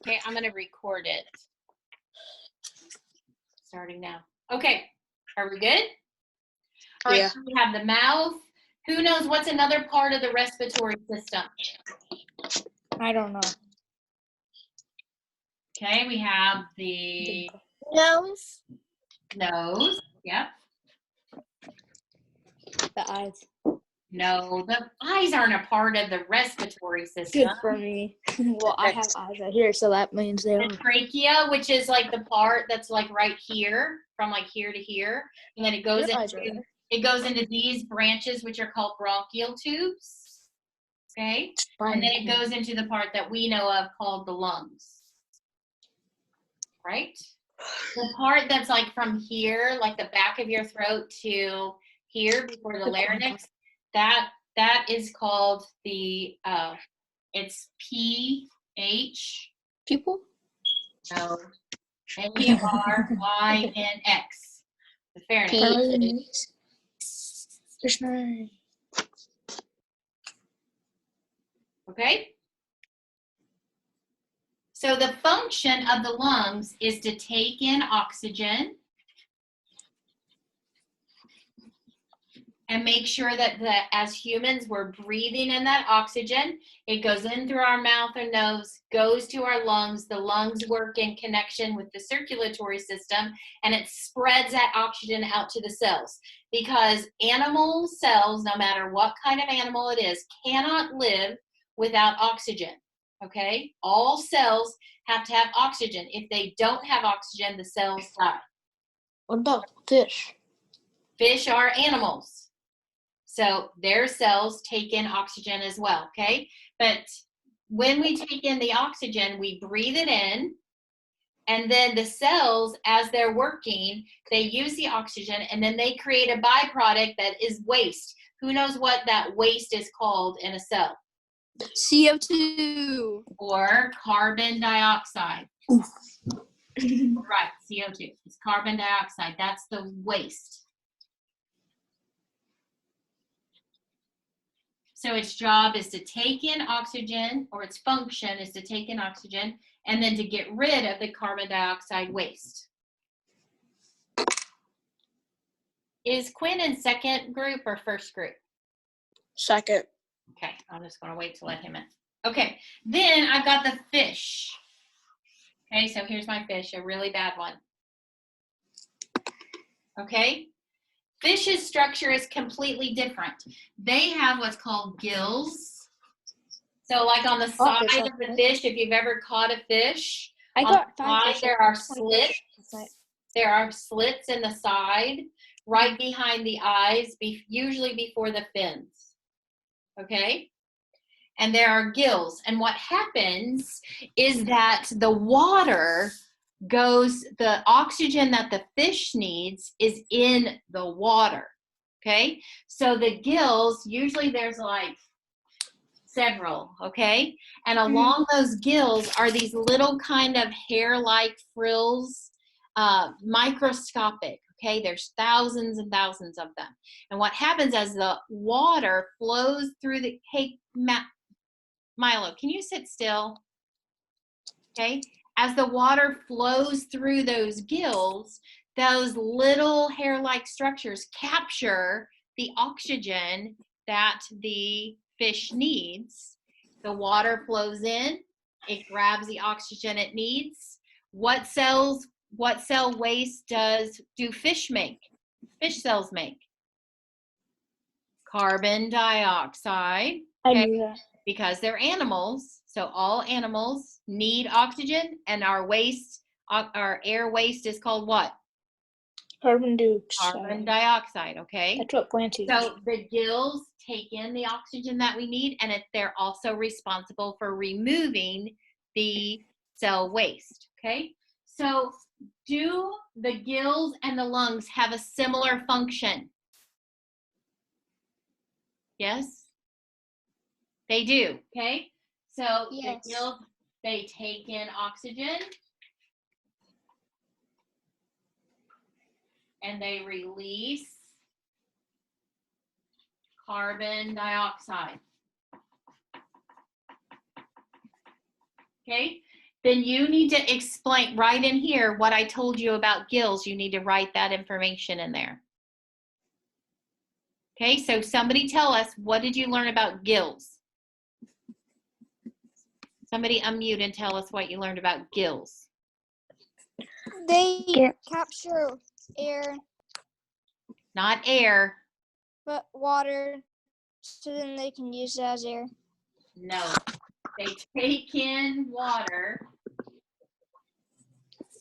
Okay, I'm gonna record it. Starting now. Okay, are we good? All right, Yeah. so we have the mouth. Who knows what's another part of the respiratory system? I don't know. Okay, we have the Nose. nose. Yep. The eyes. No, the eyes aren't a part of the respiratory system. Good for me. Well, I have eyes right here, so that means they The are. trachea, which is like the part that's like right here, from like here to here, and then it goes Your eyes are into there. it goes into these branches, which are called bronchial tubes. Okay, and then it goes into the part that we know of called the lungs. Right? The part that's like from here, like the back of your throat to here before the larynx, that is called the it's PH. Pupil? No. ARYNX. The pharynx. There's no. Okay? So the function of the lungs is to take in oxygen and make sure that as humans we're breathing in that oxygen. It goes in through our mouth or nose, goes to our lungs. The lungs work in connection with the circulatory system, and it spreads that oxygen out to the cells. Because animal cells, no matter what kind of animal it is, cannot live without oxygen. Okay? All cells have to have oxygen. If they don't have oxygen, the cells die. What about fish? Fish are animals. So their cells take in oxygen as well, okay? But when we take in the oxygen, we breathe it in, and then the cells, as they're working, they use the oxygen, and then they create a byproduct that is waste. Who knows what that waste is called in a cell? CO2. Or carbon dioxide. Right, CO2. It's carbon dioxide. That's the waste. So its job is to take in oxygen, or its function is to take in oxygen, and then to get rid of the carbon dioxide waste. Is Quinn in second group or first group? Second. Okay, I'm just going to wait to let him in. Okay, then I've got the fish. Okay, so here's my fish, a really bad one. Okay, fish's structure is completely different. They have what's called gills. So like on the side of the fish, if you've ever caught a fish, I on got the 5 side fish. there are slits. There are slits in the side, right behind the eyes, usually before the fins. Okay? And there are gills. And what happens is that the water the oxygen that the fish needs is in the water. Okay? So the gills, usually there's like several, okay? And along those gills are these little kind of hair-like frills, microscopic, okay? There's thousands and thousands of them. And what happens as the water flows through the, hey, Milo, can you sit still? Okay? As the water flows through those gills, those little hair-like structures capture the oxygen that the fish needs. The water flows in, it grabs the oxygen it needs. What cell waste do fish make? Fish cells make carbon dioxide. I knew that. Because they're animals, so all animals need oxygen, and our air waste is called what? Carbon dioxide. Carbon dioxide, okay? That's what plants use. So the gills take in the oxygen that we need, and they're also responsible for removing the cell waste, okay? So do the gills and the lungs have a similar function? Yes? They do, okay? So Yes. the gills, they take in oxygen and they release carbon dioxide. Okay? Then you need to explain right in here what I told you about Gills. You need to write that information in there. Okay, so somebody tell us, what did you learn about Gills? Somebody unmute and tell us what you learned about Gills. They capture air, Not air. but water, so then they can use it as air. No. They take in water.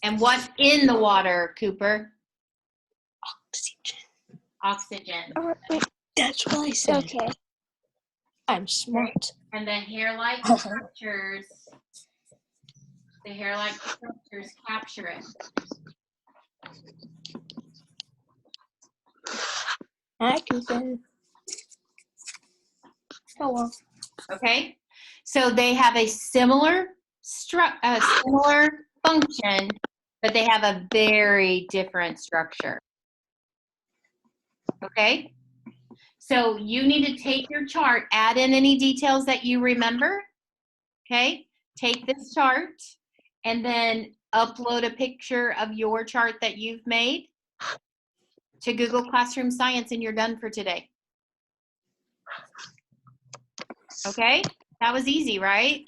And what's in the water, Cooper? Oxygen. That's what I said. Okay. I'm smart. And the hair-like structures, capture it. I can say. Hello. Okay, so they have a similar function, but they have a very different structure. Okay, so you need to take your chart, add in any details that you remember. Okay, take this chart and then upload a picture of your chart that you've made to Google Classroom Science, and you're done for today. Okay, that was easy, right?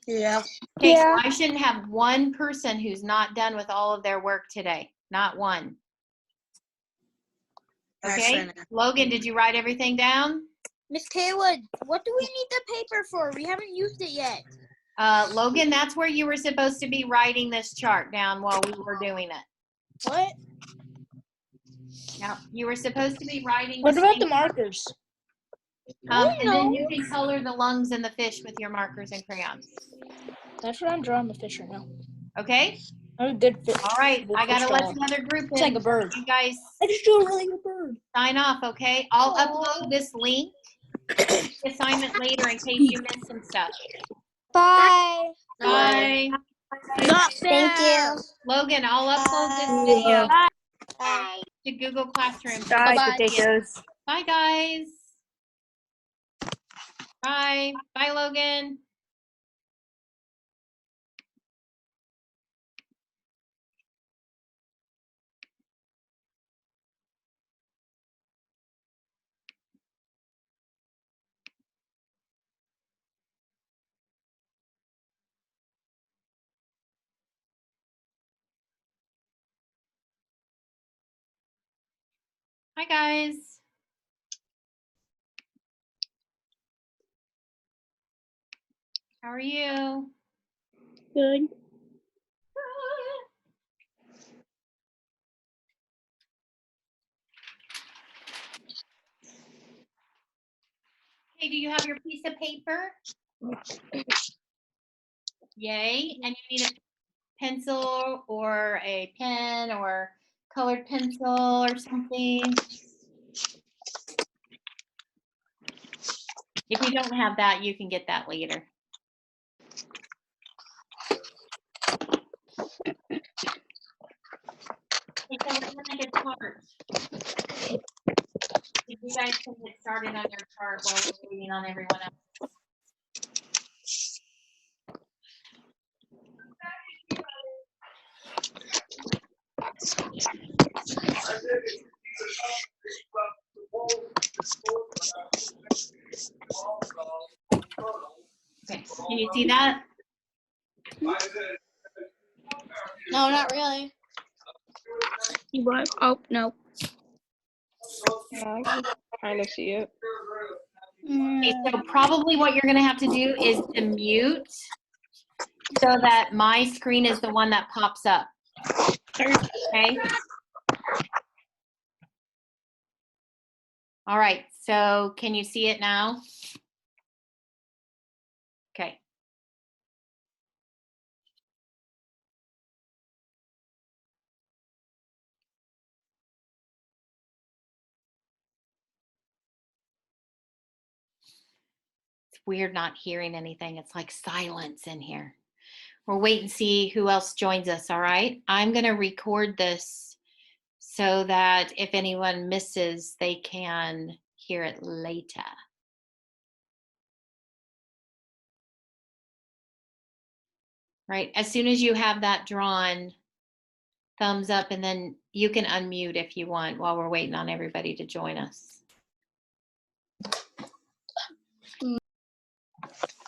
Yeah. Okay, Yeah. so I shouldn't have one person who's not done with all of their work today. Not one. Okay, Logan, did you write everything down? Miss Kayla, what do we need the paper for? We haven't used it yet. Logan, that's where you were supposed to be writing this chart down while we were doing it. What? Now, you were supposed to be writing What this about thing, the markers? and then you can color the lungs and the fish with your markers and crayons. That's what I'm drawing the fish right now. Okay? I'm a good fish. All right, Good I gotta fish let drawer. the other group in. It's like a bird. You guys I just drew a really good bird. sign off, okay? I'll upload this link, assignment later in case you missed some stuff. Bye. Bye. Not Thank you. Logan, I'll upload this video Bye. to Google Classroom. Bye-bye. potatoes. Bye, guys. Bye. Bye, Logan. Hi, guys. How are you? Good. Hey, do you have your piece of paper? Yay. And you need a pencil or a pen or colored pencil or something. If you don't have that, you can get that later. Okay, so we're gonna make a chart. If you guys can get started on your chart while we're waiting on everyone else. Okay, can you see that? No, not really. What? Oh, no. Yeah, I can kind of see it. Okay, so probably what you're gonna have to do is to mute so that my screen is the one that pops up. Okay? All right, so can you see it now? Okay. It's weird not hearing anything. It's like silence in here. We'll wait and see who else joins us, all right? I'm gonna record this so that if anyone misses, they can hear it later. Right. As soon as you have that drawn, thumbs up, and then you can unmute if you want while we're waiting on everybody to join us.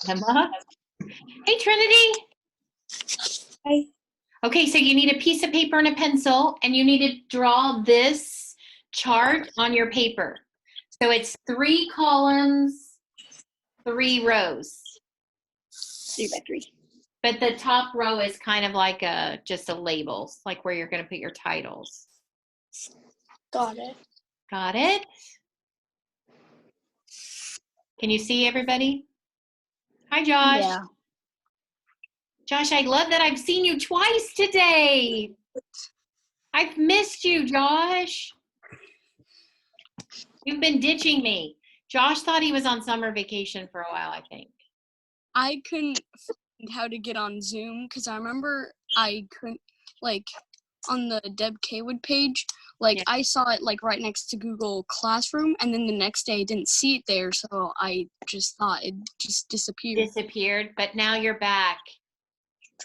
Emma? Hey, Trinity. Hi. Okay, so you need a piece of paper and a pencil, and you need to draw this chart on your paper. So it's 3 columns, 3 rows. 3 by 3. But the top row is kind of like just a labels, like where you're going to put your titles. Got it. Got it? Can you see everybody? Hi, Josh. Yeah. Josh, I love that I've seen you twice today. I've missed you, Josh. You've been ditching me. Josh thought he was on summer vacation for a while, I think. I couldn't find how to get on Zoom because I remember I couldn't, like, on the Deb Kaywood page, like, Yeah. I saw it, like, right next to Google Classroom, and then the next day I didn't see it there, so I just thought it just disappeared. Disappeared, but now you're back.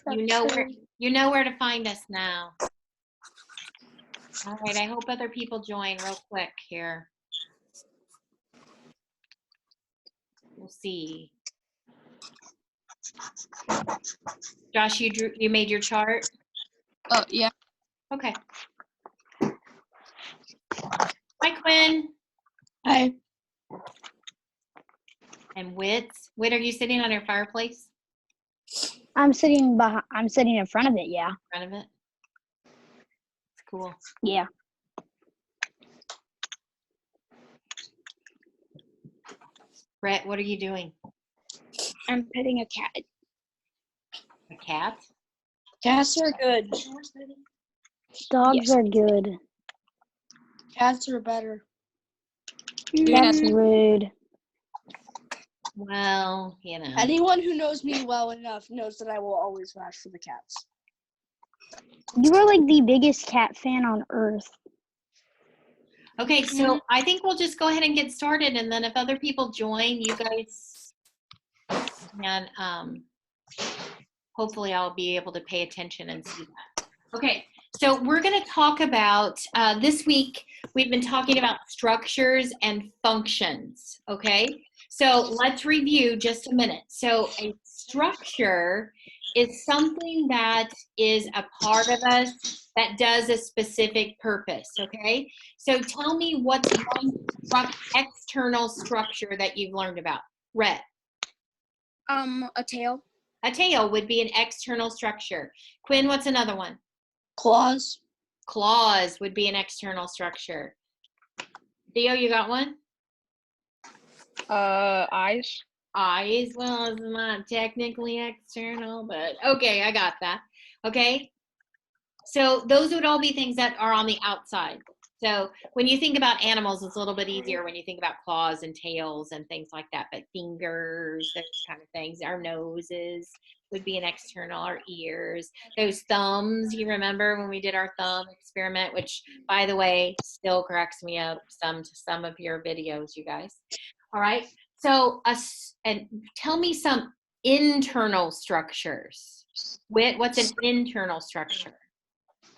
You know where to find us now. All right, I hope other people join real quick here. We'll see. Josh, you made your chart? Oh, yeah. Okay. Hi, Quinn. Hi. And Whit. Whit, are you sitting on your fireplace? I'm sitting in front of it, yeah. In front of it? It's cool. Yeah. Brett, what are you doing? I'm petting a cat. A cat? Cats are good. Dogs are good. Cats are better. That's rude. Well, you know. Anyone who knows me well enough knows that I will always vouch for the cats. You are like the biggest cat fan on earth. Okay, so I think we'll just go ahead and get started, and then if other people join, you guys can, hopefully I'll be able to pay attention and see that. Okay, so we're going to talk about, this week, we've been talking about structures and functions, okay? So let's review just a minute. So a structure is something that is a part of us that does a specific purpose, okay? So tell me what's one external structure that you've learned about. Rhett. A tail. A tail would be an external structure. Quinn, what's another one? Claws. Claws would be an external structure. Theo, you got one? Eyes. Eyes, well, it's not technically external, but okay, I got that. Okay, so those would all be things that are on the outside. So when you think about animals, it's a little bit easier when you think about claws and tails and things like that, but fingers, those kind of things, our noses would be an external, our ears, those thumbs, you remember when we did our thumb experiment, which, by the way, still cracks me up to some of your videos, you guys. All right, so and tell me some internal structures. What's an internal structure?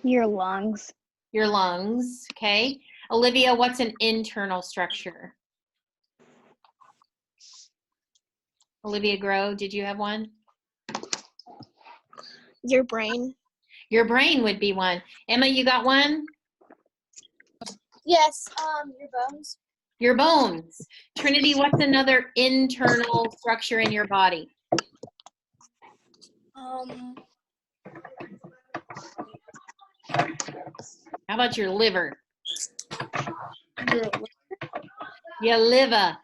Your lungs. Your lungs, okay. Olivia, what's an internal structure? Olivia Grow, did you have one? Your brain. Your brain would be one. Emma, you got one? Yes. Your bones. Your bones. Trinity, what's another internal structure in your body? How about your liver? Your liver.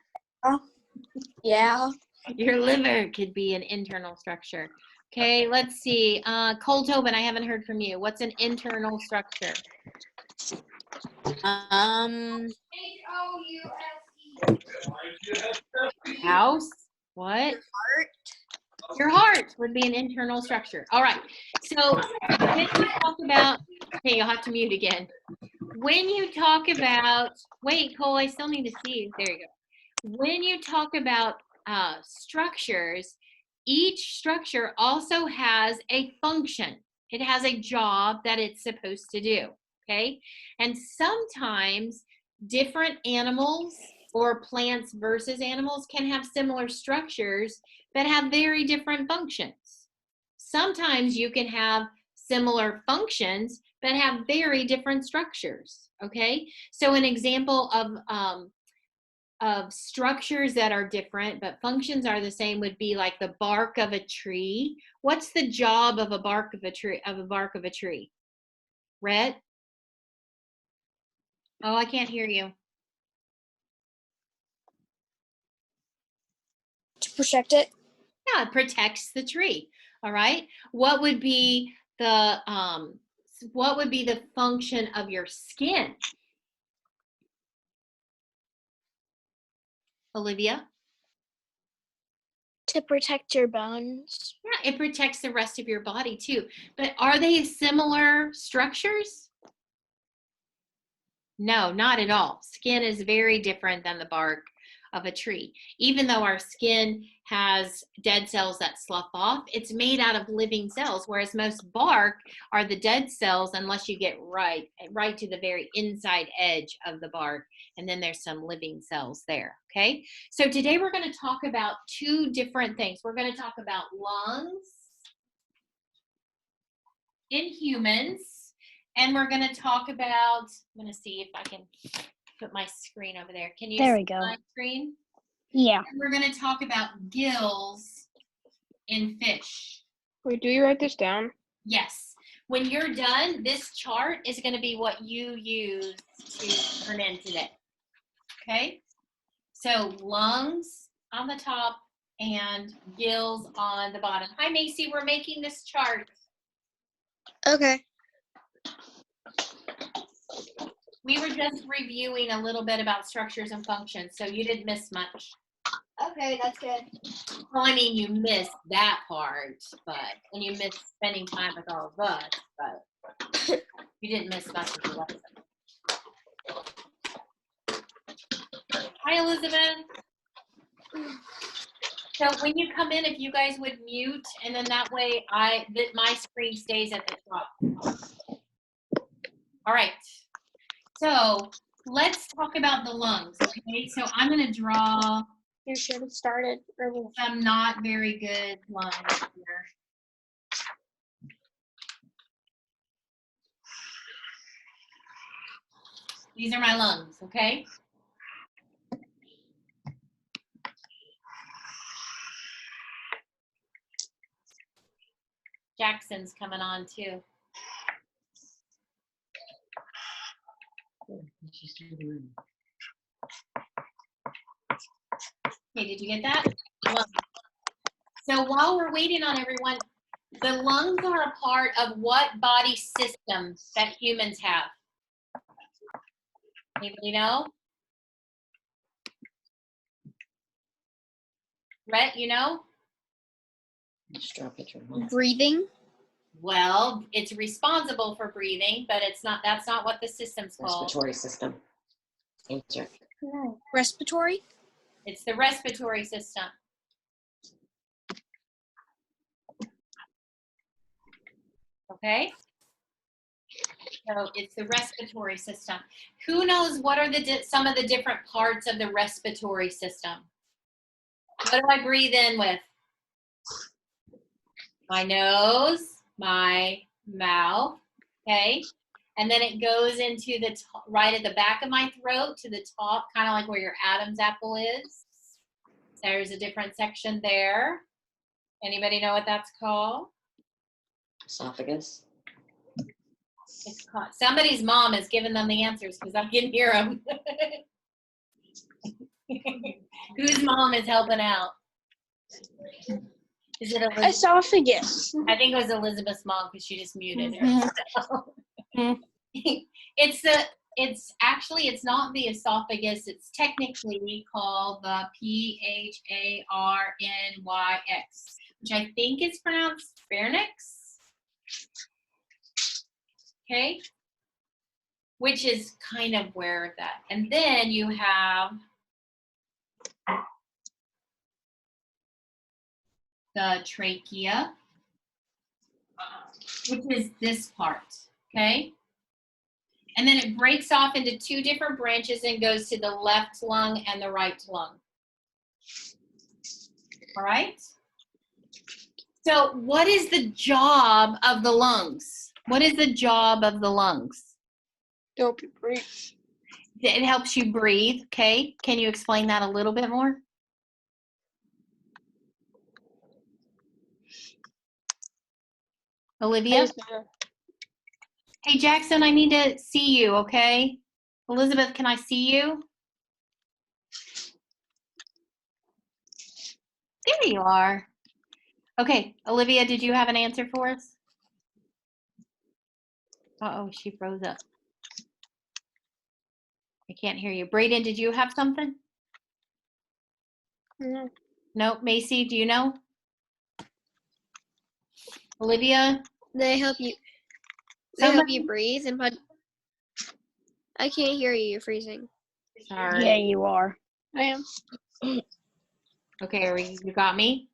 Yeah. Your liver could be an internal structure. Okay, let's see. Cole Tobin, I haven't heard from you. What's an internal structure? House? What? Your heart would be an internal structure. All right. So when you talk about, okay, you'll have to mute again. When you talk about, wait, Cole, I still need to see you. There you go. When you talk about structures, each structure also has a function. It has a job that it's supposed to do, okay? And sometimes different animals or plants versus animals can have similar structures but have very different functions. Sometimes you can have similar functions but have very different structures, okay? So an example of structures that are different but functions are the same would be like the bark of a tree. What's the job of a bark of a tree? Rhett? Oh, I can't hear you. To protect it. Yeah, it protects the tree. All right. What would be the function of your skin? Olivia? To protect your bones. Yeah, it protects the rest of your body too. But are they similar structures? No, not at all. Skin is very different than the bark of a tree. Even though our skin has dead cells that slough off, it's made out of living cells, whereas most bark are the dead cells unless you get right to the very inside edge of the bark, and then there's some living cells there, okay? So today we're going to talk about two different things. We're going to talk about lungs in humans, and we're going to talk about, I'm going to see if I can put my screen over there. Can you There see we go. my screen? Yeah. And we're going to talk about gills in fish. Wait, do you write this down? Yes. When you're done, this chart is going to be what you use to turn in today. Okay? So lungs on the top and gills on the bottom. Hi, Macy. We're making this chart. Okay. We were just reviewing a little bit about structures and functions, so you didn't miss much. Okay, that's good. Well, I mean, you missed that part, and you missed spending time with all of us, but you didn't miss much of the lesson. Hi, Elizabeth. So when you come in, if you guys would mute, and then that way my screen stays at the top. All right. So let's talk about the lungs, okay? So I'm going to draw You should have started early. some not very good lungs here. These are my lungs, okay? Jackson's coming on too. Okay, did you get that? Lungs. So while we're waiting on everyone, the lungs are a part of what body system that humans have? Anybody know? Rhett, you know? Just drop it. Your mouth. Breathing. Well, it's responsible for breathing, but that's not what the system's called. Respiratory system. Answer. Respiratory. It's the respiratory system. Okay? So it's the respiratory system. Who knows what are some of the different parts of the respiratory system? What do I breathe in with? My nose, my mouth, okay? And then it goes into right at the back of my throat to the top, kind of like where your Adam's apple is. There's a different section there. Anybody know what that's called? Esophagus. It's called, somebody's mom has given them the answers because I can hear them. Whose mom is helping out? Is it Elizabeth? Esophagus. I think it was Elizabeth's mom because she just muted Mhm. her. It's not the esophagus. It's technically called the Pharynx, which I think is pronounced pharynx. Okay, which is kind of where that. And then you have the trachea, which is this part, okay? And then it breaks off into two different branches and goes to the left lung and the right lung. All right? So what is the job of the lungs? What is the job of the lungs? Don't breathe. It helps you breathe, okay? Can you explain that a little bit more? Olivia? Yes, ma'am. Hey, Jackson, I need to see you, okay? Elizabeth, can I see you? There you are. Okay, Olivia, did you have an answer for us? Uh-oh, she froze up. I can't hear you. Brayden, did you have something? No. No, Macy, do you know? Olivia? They help you. They help Somebody? you breathe, and I can't hear you. You're freezing. Sorry. Yeah, you are. I am. Okay, you got me?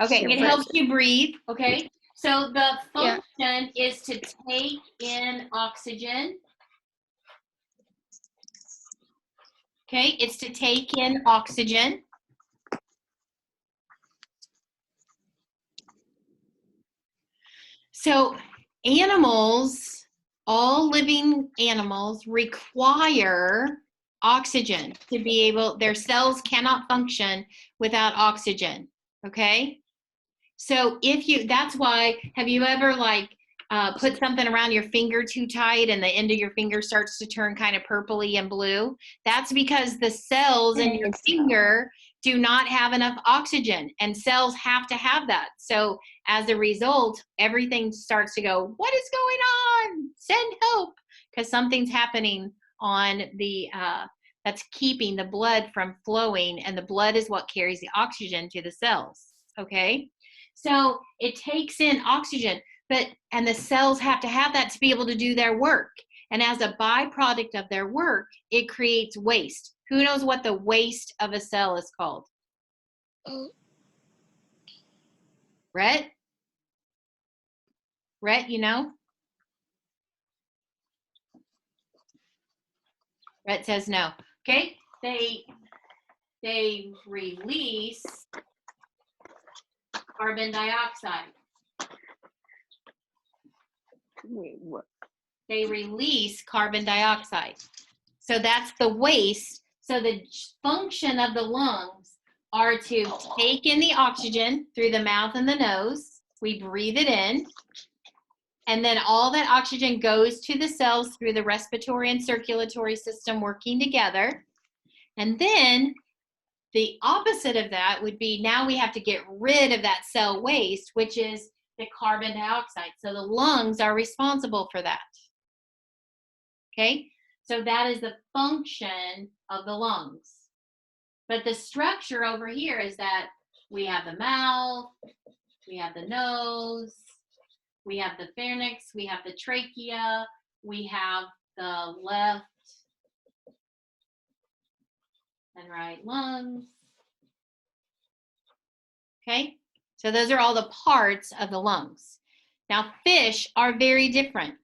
Okay, You're it helps you breathe, okay? So the Yeah. function is to take in oxygen. Okay, it's to take in oxygen. So animals, all living animals require oxygen to be able, their cells cannot function without oxygen, okay? So if you, that's why, have you ever like put something around your finger too tight and the end of your finger starts to turn kind of purpley and blue? That's because the cells in your finger do not have enough oxygen, and cells have to have that. So as a result, everything starts to go, what is going on? Send help, because something's happening on the, that's keeping the blood from flowing, and the blood is what carries the oxygen to the cells, okay? So it takes in oxygen, and the cells have to have that to be able to do their work. And as a byproduct of their work, it creates waste. Who knows what the waste of a cell is called? Rhett? Rhett, you know? Rhett says no. Okay, they release carbon dioxide. Wait, what? They release carbon dioxide. So that's the waste. So the function of the lungs are to take in the oxygen through the mouth and the nose. We breathe it in. And then all that oxygen goes to the cells through the respiratory and circulatory system working together. And then the opposite of that would be, now we have to get rid of that cell waste, which is the carbon dioxide. So the lungs are responsible for that. Okay, so that is the function of the lungs. But the structure over here is that we have the mouth, we have the nose, we have the pharynx, we have the trachea, we have the left and right lungs. Okay, so those are all the parts of the lungs. Now, fish are very different,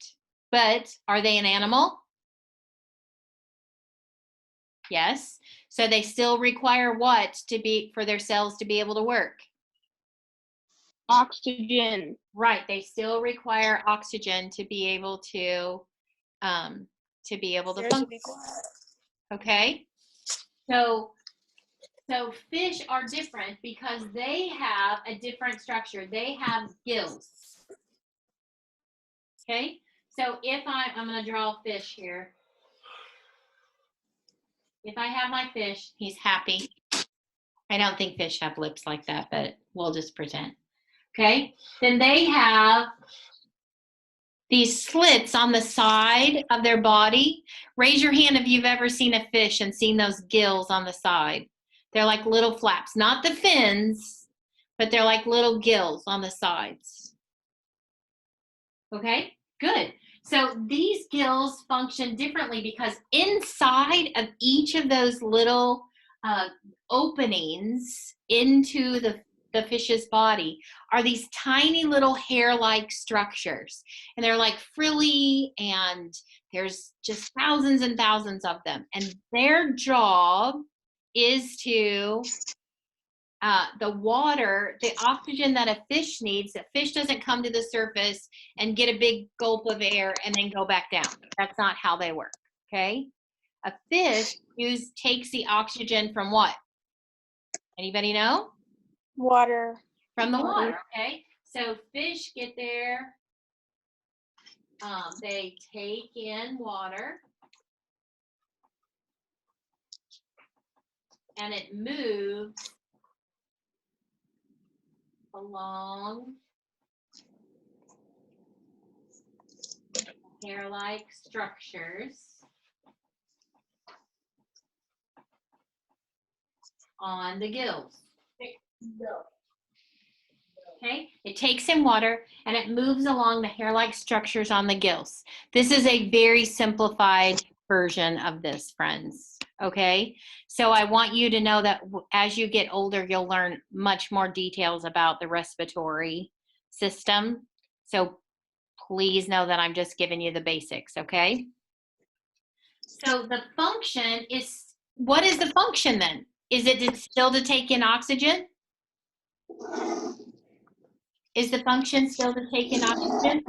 but are they an animal? Yes. So they still require what to be, for their cells to be able to work? Oxygen. Right. They still require oxygen to be able to function. Okay. So fish are different because they have a different structure. They have gills. Okay. So if I'm going to draw a fish here. If I have my fish, he's happy. I don't think fish have lips like that, but we'll just pretend. Okay, then they have these slits on the side of their body. Raise your hand if you've ever seen a fish and seen those gills on the side. They're like little flaps, not the fins, but they're like little gills on the sides. Okay, good. So these gills function differently because inside of each of those little openings into the fish's body are these tiny little hair-like structures. And they're like frilly, and there's just thousands and thousands of them. And their job is to, the water, the oxygen that a fish needs, a fish doesn't come to the surface and get a big gulp of air and then go back down. That's not how they work, okay? A fish takes the oxygen from what? Anybody know? Water. From the water, okay? So fish get there, they take in water, and it moves along hair-like structures on the gills. Okay, it takes in water and it moves along the hair-like structures on the gills. This is a very simplified version of this, friends. Okay, so I want you to know that as you get older, you'll learn much more details about the respiratory system. So please know that I'm just giving you the basics, okay? So the function is, what is the function then? Is it still to take in oxygen? Is the function still to take in oxygen?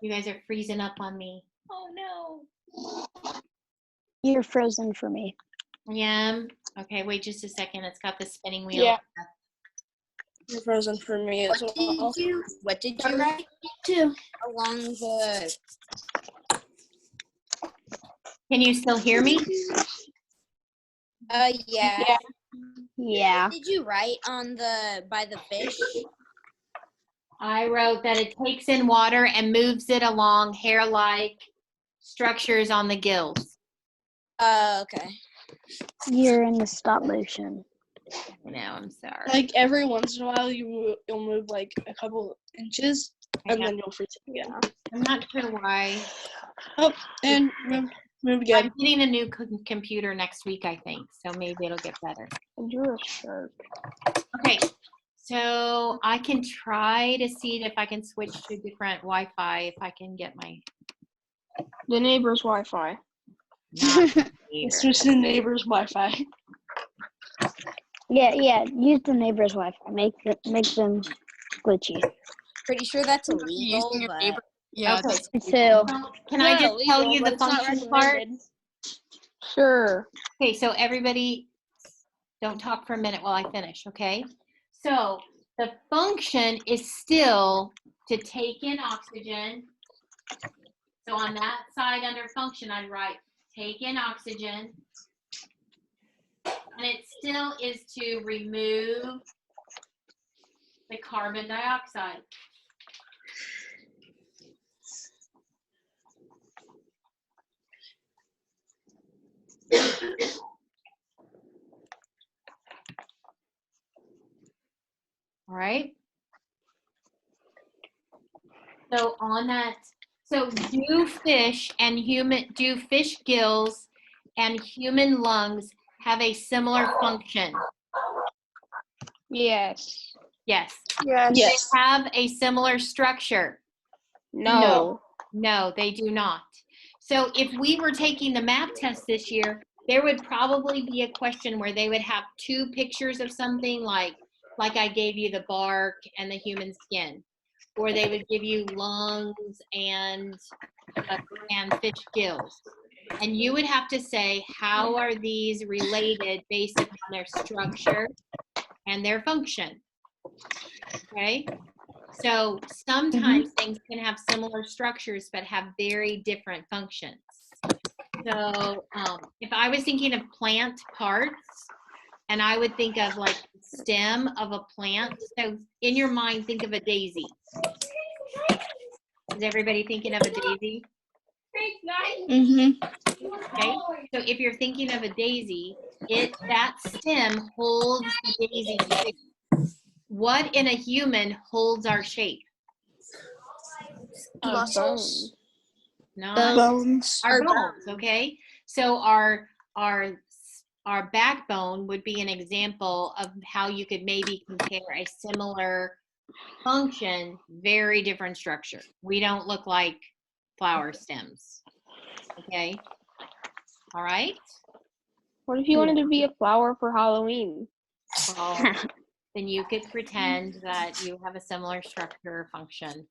You guys are freezing up on me. Oh no. You're frozen for me. Yeah. Okay, wait just a second. It's got the spinning wheel. Yeah. You're frozen for me as What well. did you write Too. along the? Can you still hear me? Yeah. Yeah. Yeah. What did you write on by the fish? I wrote that it takes in water and moves it along hair-like structures on the gills. Okay. You're in the stop motion. No, I'm sorry. Like every once in a while, you'll move like a couple inches, and Yeah. then you'll freeze it again. I'm not sure why. Oh, and move again. I'm getting a new computer next week, I think, so maybe it'll get better. You're a shark. Okay, so I can try to see if I can switch to different Wi-Fi if I can get my The neighbor's Wi-Fi. not It's just the neighbor's Wi-Fi. Yeah. Use the neighbor's Wi-Fi. Make them glitchy. Pretty sure that's illegal, Using your but neighbor. Yeah. Okay. So Can I just tell you the function part? Sure. Okay, so everybody don't talk for a minute while I finish, okay? So the function is still to take in oxygen. So on that side under function, I'd write take in oxygen. And it still is to remove the carbon dioxide. All right. So on that, so do fish gills and human lungs have a similar function? Yes. Yes. Yes. They have a similar structure? No. No, they do not. So if we were taking the math test this year, there would probably be a question where they would have two pictures of something like I gave you the bark and the human skin, or they would give you lungs and fish gills. And you would have to say, how are these related based upon their structure and their function? Okay? So sometimes things can have similar structures but have very different functions. So if I was thinking of plant parts, and I would think of like the stem of a plant. So in your mind, think of a daisy. Is everybody thinking of a daisy? Mm-hmm. Okay. So if you're thinking of a daisy, that stem holds the daisy shape. What in a human holds our shape? muscles. No. Bones. Our bones, okay? So our our backbone would be an example of how you could maybe compare a similar function, very different structure. We don't look like flower stems. Okay. All right. What if you wanted to be a flower for Halloween? Well, then you could pretend that you have a similar structure or function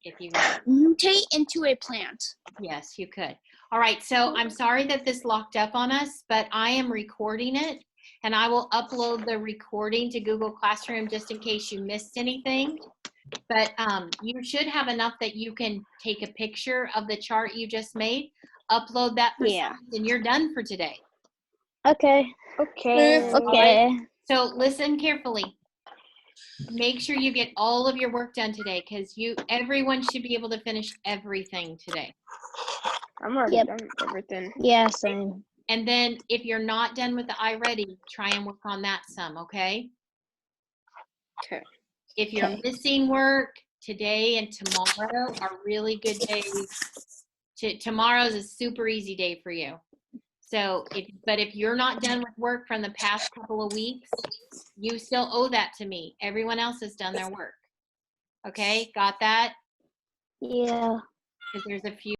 if you want. Mutate into a plant. Yes, you could. All right, so I'm sorry that this locked up on us, but I am recording it, and I will upload the recording to Google Classroom just in case you missed anything. But you should have enough that you can take a picture of the chart you just made, upload that for Yeah. science, and you're done for today. Okay. Okay. Okay. So listen carefully. Make sure you get all of your work done today, because everyone should be able to finish everything today. I'm already Yep. done with everything. Yeah, same. And then if you're not done with the iReady, try and work on that some, okay? Okay. If you're Okay. missing work, today and tomorrow are really good days. Tomorrow's a super easy day for you. So, if you're not done with work from the past couple of weeks, you still owe that to me. Everyone else has done their work. Okay, got that? Yeah. Because there's a few